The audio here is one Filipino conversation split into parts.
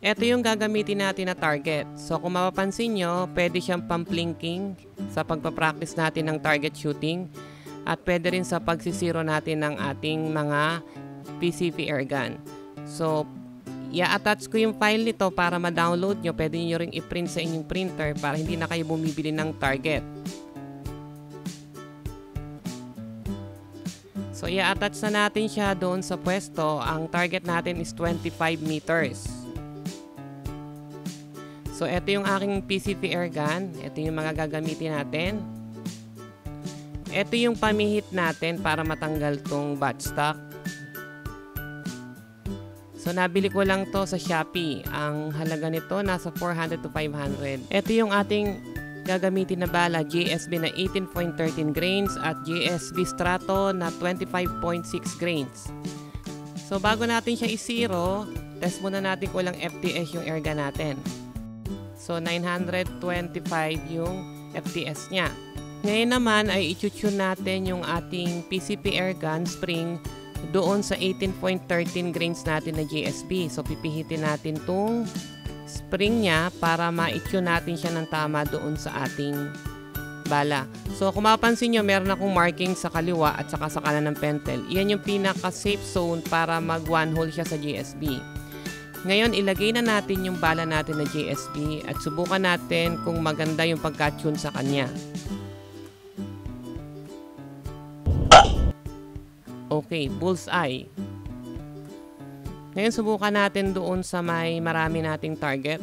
Ito yung gagamitin natin na target. So kung mapapansin nyo, pwede siyang pang-plinking sa pagpapractice natin ng target shooting at pwede rin sa pagsisiro natin ng ating mga PCP airgun. So i-attach ko yung file nito para ma-download nyo. Pwede nyo rin i-print sa inyong printer para hindi na kayo bumibili ng target. So i-attach na natin siya doon sa pwesto. Ang target natin is 25 meters. So, ito yung aking PCP airgun. Ito yung mga gagamitin natin. Ito yung pamihit natin para matanggal tong buttstock. So, nabili ko lang to sa Shopee. Ang halaga nito nasa 400 to 500. Ito yung ating gagamitin na bala. GSB na 18.13 grains at GSB Strato na 25.6 grains. So, bago natin siya i-zero, test muna natin kung ilang FTS yung airgun natin. So, 925 yung FTS niya. Ngayon naman ay i-tune natin yung ating PCP airgun spring doon sa 18.13 grains natin na GSB. So, pipihitin natin tong spring niya para ma-tune natin siya ng tama doon sa ating bala. So, kung mapapansin nyo, meron akong marking sa kaliwa at saka sa kanan ng pentel. Iyan yung pinaka-safe zone para mag-one hole siya sa GSB. Ngayon, ilagay na natin yung bala natin na GSB at subukan natin kung maganda yung pagka-tune sa kanya. Okay, bullseye. Ngayon, subukan natin doon sa may marami nating target.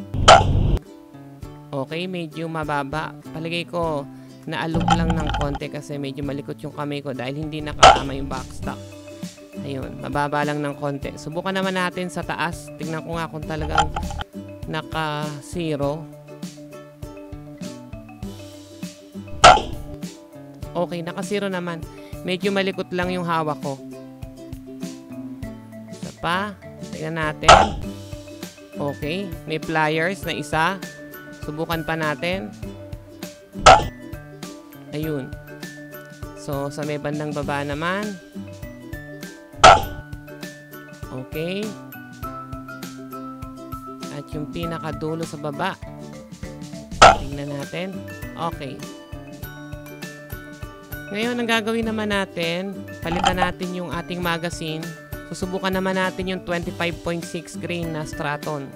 Okay, medyo mababa. Palagay ko, naalog lang ng konti kasi medyo malikot yung kamay ko dahil hindi nakakama yung backstock. Ayun, mababa lang ng konti. Subukan naman natin sa taas. Tingnan ko nga kung talagang naka-zero. Okay, naka-zero naman. Medyo malikot lang yung hawak ko. Isa pa. Tingnan natin. Okay, may pliers na isa. Subukan pa natin. Ayun. So, sa may bandang baba naman. Okay. At yung pinakadulo sa baba. Tingnan natin. Okay. Ngayon, ang gagawin naman natin, palitan natin yung ating magazine. Susubukan naman natin yung 25.6 grain na Straton.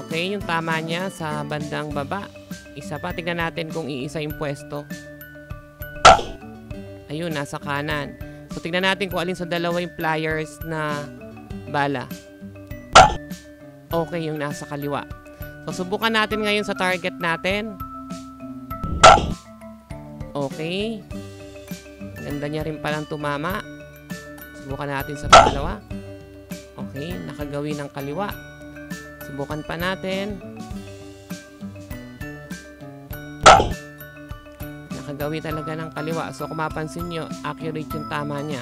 Okay, yung tama niya sa bandang baba. Isa pa, tingnan natin kung iisa yung pwesto. Ayun, nasa kanan. So, tingnan natin kung alin sa dalawa yung pliers na bala. Okay, yung nasa kaliwa. So, subukan natin ngayon sa target natin. Okay. Ganda niya rin palang tumama. Subukan natin sa pangalawa. Okay, nakagawi ng kaliwa. Subukan pa natin. Nakagawi talaga ng kaliwa. So, kung mapansin nyo, accurate yung tama niya.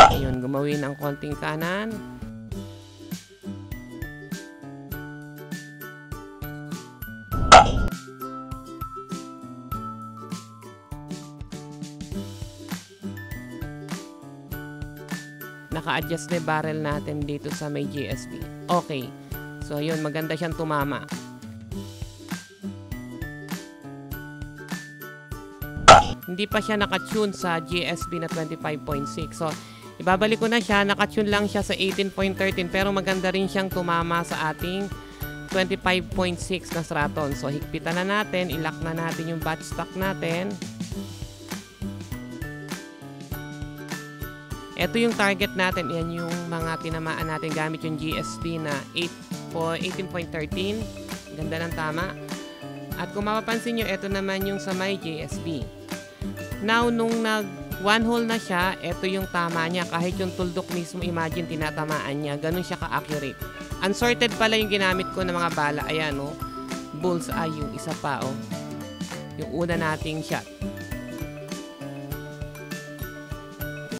Ayun, gumawi ng konting kanan. Naka-adjust na barrel natin dito sa may GSB. Okay. So, yun. Maganda siyang tumama. Hindi pa siya nakatune sa GSB na 25.6. So, ibabalik ko na siya. Nakatune lang siya sa 18.13. Pero maganda rin siyang tumama sa ating 25.6 na Straton. So, higpitan na natin. Ilock na natin yung buttstock natin. Ito yung target natin. Yan yung mga tinamaan natin gamit yung GSB na 18.13. Ganda ng tama. At kung mapapansin nyo, ito naman yung sa may GSB. Now, nung nag-one hole na siya, ito yung tama niya. Kahit yung tuldok mismo, imagine, tinatamaan niya. Ganun siya ka-accurate. Unsorted pala yung ginamit ko ng mga bala. Ayan, oh. Bullseye yung isa pa, oh. Yung una nating shot.